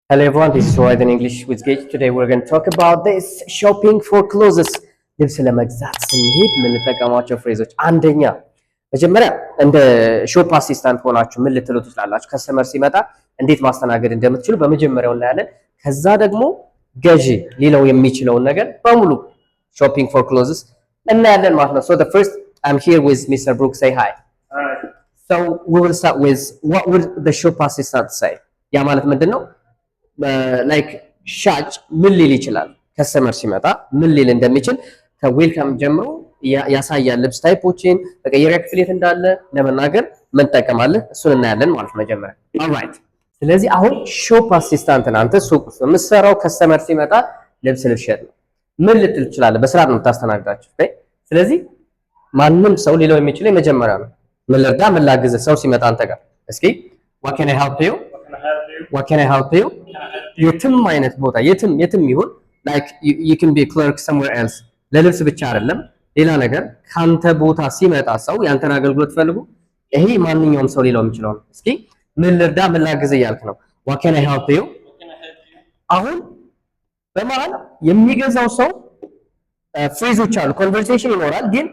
Hello everyone, this is Horizon English with Gage. Today we're going to talk about this shopping for clothes. ልብስ ለመግዛት ስንሄድ የምንጠቀማቸው ፍሬዞች፣ አንደኛ መጀመሪያ እንደ ሾፕ አሲስታንት ሆናችሁ ምን ልትሉ ትችላላችሁ? ከስተመር ሲመጣ እንዴት ማስተናገድ እንደምትችሉ በመጀመሪያው እናያለን። ከዛ ደግሞ ገዢ ሊለው የሚችለውን ነገር በሙሉ shopping for clothes እናያለን ማለት ነው። So the first, I'm here with Mr. Brooks. Say hi. Hi. So we will start with what would the shop assistant say? ያ ማለት ምንድነው? ላይክ ሻጭ ምን ሊል ይችላል? ከስተመር ሲመጣ ምን ሊል እንደሚችል ከዌልካም ጀምሮ ያሳያል። ልብስ ታይፖችን በቀየሪያ ክፍል የት እንዳለ ለመናገር ምን ትጠቀማለህ? እሱን እናያለን ማለት ነው መጀመሪያ። ኦልራይት። ስለዚህ አሁን ሾፕ አሲስታንት አንተ ሱቅ ውስጥ የምትሰራው ከስተመር ሲመጣ ልብስ ልትሸጥ ነው። ምን ልትል ትችላለህ? በስርዓት ነው የምታስተናግዳቸው። ስለዚህ ማንም ሰው ሊለው የሚችለው የመጀመሪያ ነው። ምን ልርዳ፣ ምን ላግዝህ? ሰው ሲመጣ አንተ ጋር እስኪ what can I help you? What can I help you? የትም አይነት ቦታ የትም ይሁን like you can be a clerk somewhere else ለልብስ ብቻ አይደለም ሌላ ነገር ካንተ ቦታ ሲመጣ ሰው ያንተን አገልግሎት ፈልጉ ይሄ ማንኛውም ሰው ሊለው የሚችለው ነው። እስኪ ምን ልርዳ፣ ምን ላግዝ እያልክ ነው። what can I help you? አሁን በመሃል የሚገዛው ሰው ፍሬዞች አሉ፣ ኮንቨርሴሽን ይኖራል። ግን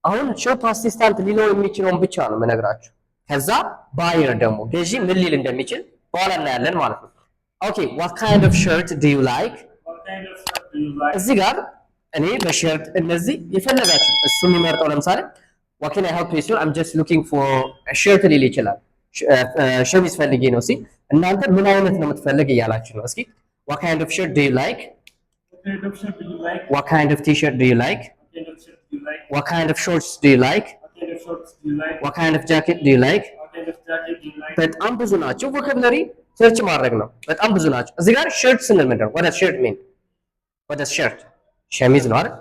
አሁን ሾፕ አሲስታንት ሊለው የሚችለውን ብቻ ነው የምነግራችሁ። ከዛ ባየር ደግሞ ገዢ ምን ሊል እንደሚችል በኋላ እናያለን ማለት ነው። ኦኬ what kind of shirt do you like? እዚህ ጋር እኔ በሸርት እነዚህ የፈለጋችሁ እሱ የሚመርጠው ለምሳሌ what can I help you? I'm just looking for a shirt ሊል ይችላል። ሸሚዝ ፈልጌ ነው ሲል እናንተ ምን አይነት ነው የምትፈልግ እያላችሁ ነው። እስኪ what kind of shirt do you like? What kind of t-shirt do you like? What kind of shorts do you like? What kind of jacket do you like? በጣም ብዙ ናቸው። ቮካብላሪ ሰርች ማድረግ ነው። በጣም ብዙ ናቸው። እዚህ ጋር ሸርት ስንል ምንድን ነው? what does shirt mean? what does shirt? ሸሚዝ ነው አይደል?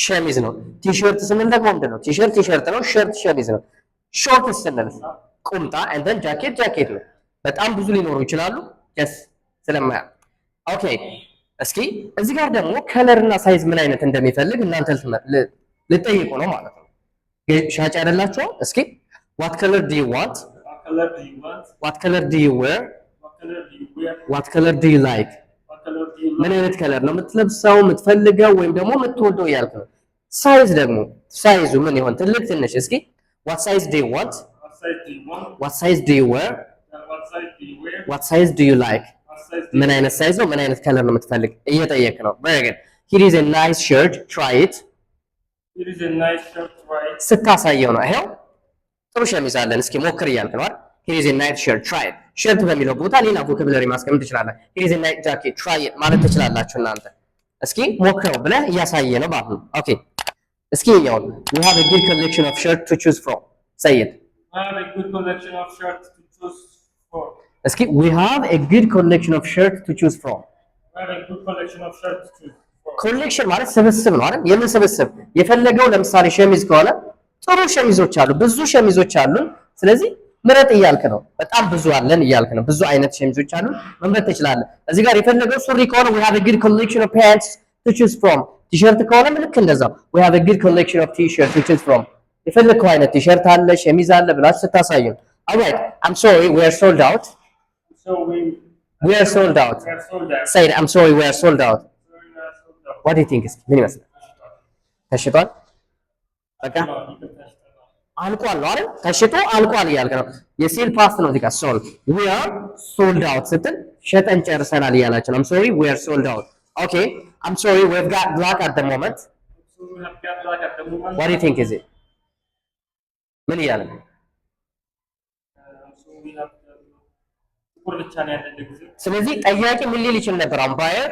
ሸሚዝ ነው። ቲሸርት ስንል ደግሞ ምንድን ነው? ቲሸርት ቲሸርት ነው። ሸርት ሸሚዝ ነው። ሾርት ስንል ቁምጣ and then ጃኬት ጃኬት ነው። በጣም ብዙ ሊኖሩ ይችላሉ። ጀስ ስለማያ ኦኬ። እስኪ እዚህ ጋር ደግሞ ከለር እና ሳይዝ ምን አይነት እንደሚፈልግ እናንተ ልጠይቁ ነው ማለት ነው። ሻጭ አይደላችሁ? እስኪ what color do you want? What color do you wear? What color do you like? ምን አይነት ከለር ነው የምትለብሰው የምትፈልገው ወይም ደግሞ የምትወደው ያልክ ነው። ሳይዝ ደግሞ ሳይዙ ምን ይሆን? ትልቅ ትንሽ? እስኪ what size do you want? What size do you wear? What size do you like? ምን አይነት ሳይዝ ነው ምን አይነት ከለር ነው የምትፈልግ እየጠየቅ ነው። very good. Here is a nice shirt, try it. Here is a nice shirt, try it. ስታሳየው ነው ይሄው ጥሩ ሸሚዝ አለን እስኪ ሞክር እያልክ ነው አይደል? Here is a nice shirt, try it. ሸርት በሚለው ቦታ ሌላ ቮካብላሪ ማስቀመጥ ትችላለህ። Here is a nice jacket, try it ማለት ትችላላችሁ እናንተ። እስኪ ሞክረው ብለህ እያሳየ ነው ማለት ነው። ኦኬ እስኪ ይኸው we have a good collection of shirts to choose from. Say it. I have a good collection of shirts to choose from. እስኪ we have a good collection of shirts to choose from. I have a good collection of shirts to choose from. ኮሌክሽን ማለት ስብስብ ነው አይደል? የምን ስብስብ? የፈለገው ለምሳሌ ሸሚዝ ከሆነ ጥሩ ሸሚዞች አሉ፣ ብዙ ሸሚዞች አሉን። ስለዚህ ምረጥ እያልክ ነው። በጣም ብዙ አለን እያልክ ነው። ብዙ አይነት ሸሚዞች አሉን መምረጥ ትችላለህ። እዚህ ጋር የፈለገው ሱሪ ከሆነ we have a good collection of pants to choose from. ቲሸርት ከሆነ ልክ እንደዛው we have a good collection of t-shirts to choose from. የፈለከው አይነት ቲሸርት አለ ሸሚዝ አለ ብላችሁ ስታሳዩን alright I'm sorry we are sold out. So we are sold out. Say it, I'm sorry we are sold out. What do you think? ምን ይመስላል? ተሽጧል? በቃ አልቋል ነው አይደል? ተሽጦ አልቋል እያልክ ነው። የሴል ፓስት ነው እዚህ ጋር sold. We are sold out ስትል ሸጠን ጨርሰናል እያላችሁ ነው። I'm sorry we are sold out. Okay, I'm sorry we've got black at the moment. So we have got black at the moment. What do you think is it? ምን እያለ ነው? So we have ጥቁር ብቻ ነው ያለን ጊዜ። ስለዚህ ጠያቂ ምን ሊል ይችል ነበር? አሁን buyer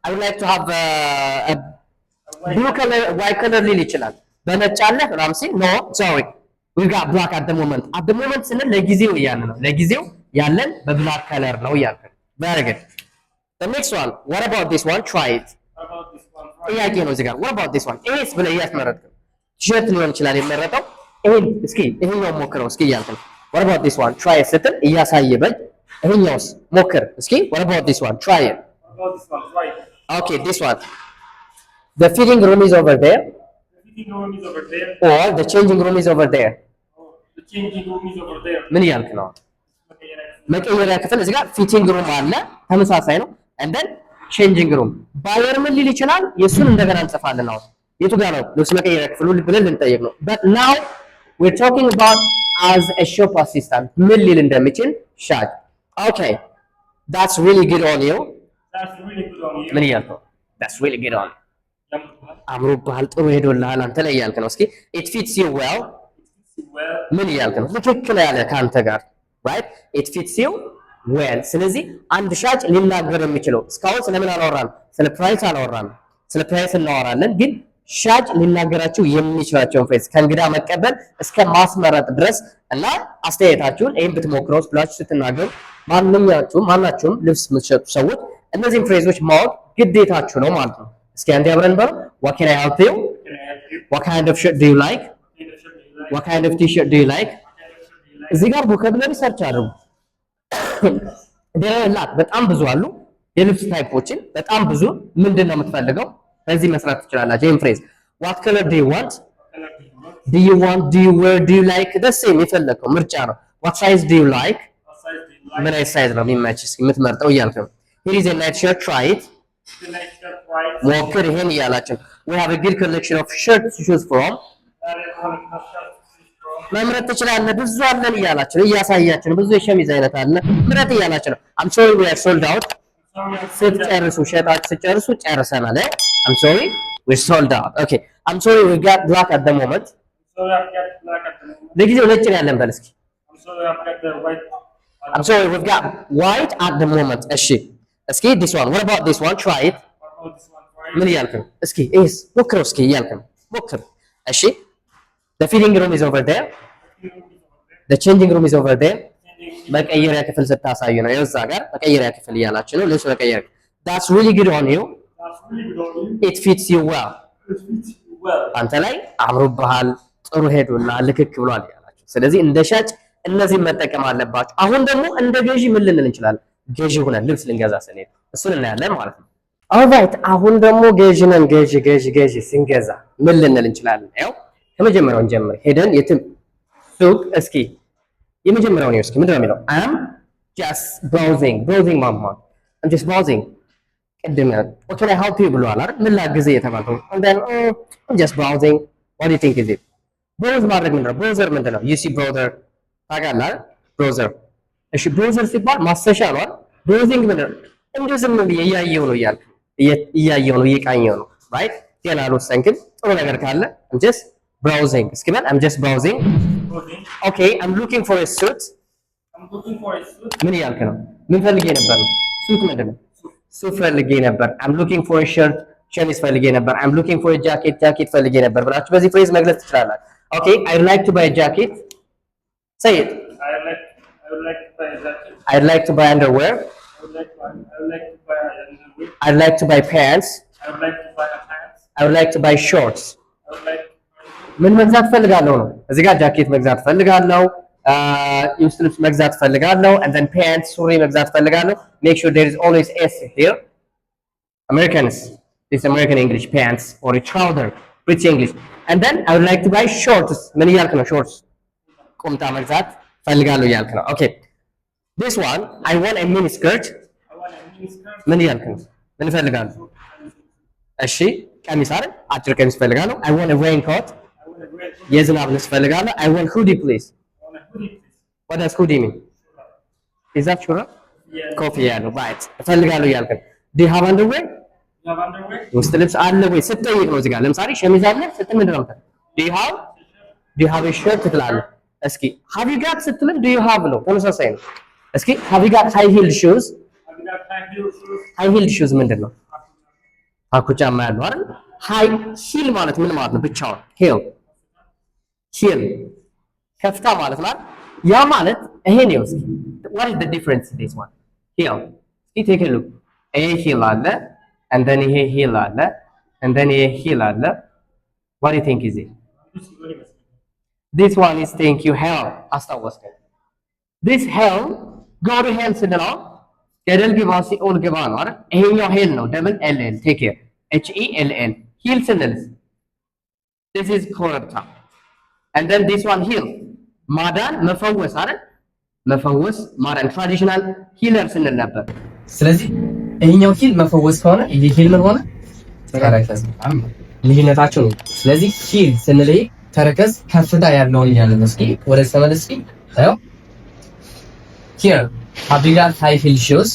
I would like to have a blue color, white color ሊል ይችላል። በነጭ አለ ምናምን ሲል no sorry we got black at the moment. at the moment ስንል ለጊዜው እያለ ነው። ለጊዜው ያለን በብላክ ከለር ነው እያልክ ነው። very good. The next one, what about this one? Try it. What about this one? ጥያቄ ነው እዚህ ጋር what about this one? ይሄስ ብለህ እያስመረጥክ ነው። ቲሸርት ሊሆን ይችላል የመረጠው። ይሄን እስኪ ይሄኛው ሞክረው እስኪ እያልክ ነው። what about this one? Try it ስትል እያሳየ በል ይሄኛውስ ሞክር እስኪ what about this one? Try it. What about this one? Try it. Okay, this one. The fitting room is over there. The fitting room is over there. Or the changing room is over there. Oh, the changing room is over there. ምን እያልክ ነው? Okay, መቀየሪያ ክፍል እዚህ ጋር ፊቲንግ ሩም አለ ተመሳሳይ ነው። and then changing room ባየር ምን ሊል ይችላል? የሱን እንደገና እንጽፋለን። አሁን የቱ ጋር ነው ልብስ መቀየሪያ ክፍሉ ብለን ልንጠይቅ ነው። but now we're talking about as a shop assistant ምን ሊል እንደሚችል ሻጭ። okay that's really good on you ምን እያልክ ነው? that's really good on አምሮብሃል፣ ጥሩ ሄዶልሃል አንተ ላይ እያልክ ነው። እስኪ it fits you well ምን እያልክ ነው? ትክክል ያለ ከአንተ ጋር right it fits you well። ስለዚህ አንድ ሻጭ ሊናገር የሚችለው እስካሁን ስለምን አላወራንም? ስለ ፕራይስ አላወራንም። ስለ ፕራይስ እናወራለን፣ ግን ሻጭ ሊናገራችሁ የሚችላቸውን ፍሬዝ ከእንግዳ መቀበል እስከ ማስመረጥ ድረስ እና አስተያየታችሁን ይሄን ብትሞክረውስ ብላችሁ ስትናገሩ ማናችሁም ልብስ የምትሸጡ ሰዎች እነዚህን ፍሬዞች ማወቅ ግዴታችሁ ነው ማለት ነው። እስኪ አንዴ አብረን በለው what can I help you what kind of shirt do you like what kind of t-shirt do you like እዚህ ጋር ቮካብላሪ ሰርች አድርጉ። ደላላት በጣም ብዙ አሉ የልብስ ታይፖችን በጣም ብዙ ምንድን ነው የምትፈልገው በዚህ መስራት ትችላላችሁ። ይሄን ፍሬዝ what color do you want do you want do you wear do you like the same የፈለከው ምርጫ ነው። what size do you like ምን አይነት ሳይዝ ነው የሚመችህ የምትመርጠው እያልክ ነው። here is a night shirt try it ሞክር ይሄን እያላችሁ we have a good collection of shirts to choose from መምረጥ ትችላለህ ብዙ አለን እያላችሁ እያሳያችሁ ብዙ የሸሚዝ አይነት አለ ምረጥ እያላችሁ ነው። I'm sorry we are sold out ስትጨርሱ ሸጣችሁ ስትጨርሱ ጨርሰናል። I'm sorry we're sold out okay I'm sorry we got black at the moment ለጊዜው ነጭ ነው ያለን በል እስኪ I'm sorry we've got white at the moment እሺ እስኪ this one what about this one try it ምን እያልክ ነው? እስኪ ኤስ ሞክረው እስኪ እያልክ ነው። ሞክር እሺ the feeding room is over there the changing room is over there መቀየሪያ ክፍል ስታሳዩ ነው የዛ ጋር መቀየሪያ ክፍል እያላችሁ ነው። ልብስ መቀየር that's really good on you it fits you well አንተ ላይ አምሮብሃል ጥሩ ሄዶና ልክክ ብሏል እያላችሁ ስለዚህ እንደ ሻጭ እነዚህን መጠቀም አለባችሁ። አሁን ደግሞ እንደ ገዢ ምን ልንል እንችላለን? ገዢ ሆነን ልብስ ልንገዛ ስንሄድ እሱን እናያለን ማለት ነው። ኦልራይት አሁን ደግሞ ገዢ ነን ገዢ ስንገዛ ምን ልንል እንችላለን? ያው ከመጀመሪያውን ጀምር ሄደን የትም ሱቅ እስኪ የመጀመሪያውን ነው እስኪ ምንድነው የሚለው I'm just browsing ማማ I'm just browsing ቅድም what can I help you ብሏል አይደል? ምን ላግዝህ የተባለው and then I'm just browsing what do you think is it browse ማድረግ ምንድነው? browser ምንድነው? you see browser ታውቃለህ አይደል? browser እሺ browser ሲባል ማሰሻ ነው አይደል? browsing ምንድነው? እንደው ዝም ብዬ እያየሁ ነው እያልክ እያየሁ ነው እየቃኘሁ ነው right ገና አልወሰንክም። ጥሩ ነገር ካለ I'm just browsing እስኪ በል I'm just browsing okay I'm looking for a suit ምን እያልክ ነው? ምን ፈልጌ ነበር? ሱት ምንድነው? ሱት ፈልጌ ነበር። I'm looking for a shirt ሸሚዝ ፈልጌ ነበር። I'm looking for a jacket ፈልጌ ነበር ብላችሁ በዚህ ፍሬዝ መግለጽ ትችላላችሁ። okay I'd like to buy a jacket say it I'd like to buy a jacket I'd like to buy underwear I'd like to buy pants I would like to buy shorts ምን መግዛት ፈልጋለሁ ነው እዚህ ጋር ጃኬት መግዛት ፈልጋለሁ የውስጥ ልብስ መግዛት ፈልጋለሁ and then pants ሱሪ መግዛት ፈልጋለሁ make sure there is always s here Americans this American English pants or a trouser British English and then I would like to buy shorts ምን እያልክ ነው shorts ቁምጣ መግዛት ፈልጋለሁ እያልክ ነው okay this one I want a mini skirt ምን እያልክ ነው ምን ፈልጋለሁ እሺ ቀሚስ አይደል አጭር ቀሚስ ፈልጋለሁ I want a raincoat የዝናብ ልብስ ፈልጋለሁ I want hoodie please what does hoodie mean is that sure ኮፍያ ያለው right ፈልጋለሁ እያልክ ነው do you have underwear ውስጥ ልብስ አለ ወይ ስትጠይቅ ነው እዚህ ጋር ለምሳሌ ሸሚዝ አለ ስትል ምንድን ነው የምትለው do you have a shirt ትላለህ እስኪ have you got ስትልም do you have ነው ተመሳሳይ ነው እስኪ have you got high heeled shoes high heeled shoes ምንድን ነው ታኮ ጫማ ያለው አይደል high heel ማለት ምን ማለት ነው ብቻውን heel ከፍታ ማለት ነው ያ ማለት ይሄ ነው እስኪ what is the difference in this one heel እስኪ take a look ይሄ heel አለ and then ይሄ heel አለ and then ይሄ heel አለ what do you think is it this one is thank you hell አስታወስከኝ this hell go to hell ስንለው ገደል ግባ ሲኦል ግባ ነው አይደል ይሄኛው ሄል ነው ደብል ኤል ኤል ቴክ ኬር ኤች ኢ ኤል ኤል ሂል ስንልስ this is ኮረብታ and then this one heal ማዳን መፈወስ አይደል መፈወስ ማረን ትራዲሽናል ሂለር ስንል ነበር። ስለዚህ ይሄኛው ሂል መፈወስ ከሆነ ይሄ ሂል ምን ሆነ? ተረከዝ ልዩነታቸው ነው። ስለዚህ ሂል ስንል ተረከዝ ከፍታ ያለውን ያለን እስኪ ወደ ተመለስ እስኪ አዮ here have you got high heel shoes?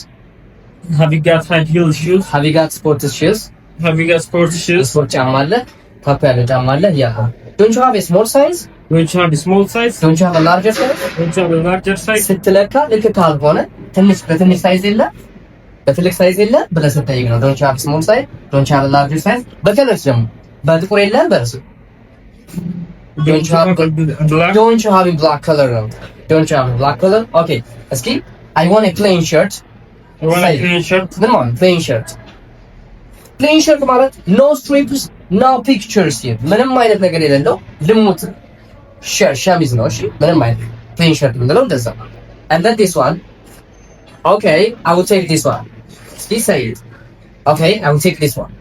Have you got high heel shoes? Have you got sports shoes? Have you got sports shoes? ስፖርት ጫማ አለ ታፕ ያለው ጫማ አለ ያ don't you have a small size? Don't you have a small size? don't you have a larger size? Don't you have a larger size? ስትለካ ልክ ካልሆነ በትንሽ ሳይዝ የለ በትልቅ ሳይዝ የለ ብለህ ስትጠይቅ ነው don't you have a small size? don't you have a larger size? በከለርስ ደግሞ በጥቁር የለም በርሱ don't you have black? Don't you have a black color? Don't you have a black color? Okay. Eski, I want a plain shirt. I want a plain shirt. Come on, plain shirt. Plain shirt ማለት no strips, no pictures here. ምንም አይነት ነገር የሌለው ልሙት ሸሚዝ ነው። እሺ ምንም አይነት plain shirt ምንለው እንደዛ። And then this one. Okay, I will take this one. He said, okay, I will take this one.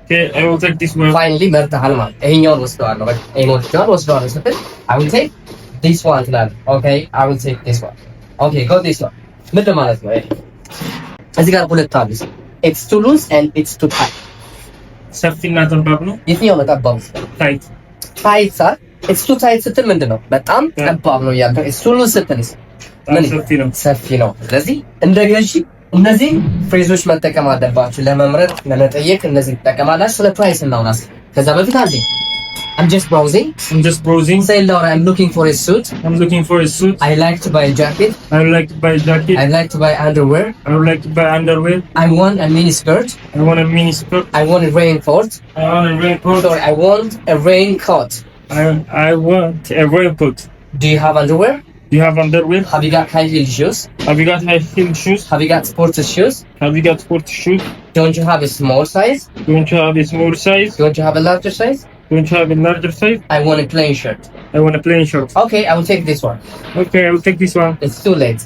Okay, I will take this one. Finally መርጠሃል ማለት ይሄኛውን ወስደዋለሁ። በቃ ይሄኛውን ወስደዋለሁ ስትል I will take this one ትላለህ። Okay, I will take this one. Okay, go this one. ምንድን ማለት ነው? እዚህ ጋር ሁለት አሉ። It's too loose and it's too tight. ሰፊና ጠባብ ነው። የትኛው ነው ጠባብ? ታይት ታይት ሳ it's too tight ስትል ምንድን ነው? በጣም ጠባብ ነው ያልከው። it's too loose ስትልስ ምን ሰፊ ነው? ሰፊ ነው። ስለዚህ እንደ ገዢ እነዚህ ፍሬዞች መጠቀም አለባችሁ ለመምረጥ ለመጠየቅ እነዚህ ተጠቀማላችሁ። ስለ ፕራይስ እናውራ። ከዛ በፊት አንዴ I'm just browsing. Say Laura, I'm looking for a suit. I like to buy a jacket. I like to buy underwear. I want a mini skirt. I want a raincoat. Sorry, I want a raincoat. I want a raincoat. Do you have underwear? Have you got high heel shoes? Have you got sports shoes? Don't you have a small size? Don't you have a larger size? I want a plain shirt. Okay, I will take this one. It's too late.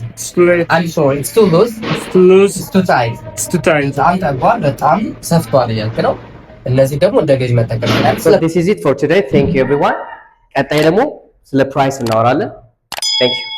I'm sorry, it's too loose. It's too tight. በጣም ጠባብ በጣም ሰፍቷል እያልክ ነው። እነዚህ ደግሞ እንደ ገዥ መጠቀም ይችላል። This is it for today. Thank you everyone. ቀጣይ ደግሞ ስለ ፕራይስ እናወራለን። Thank you.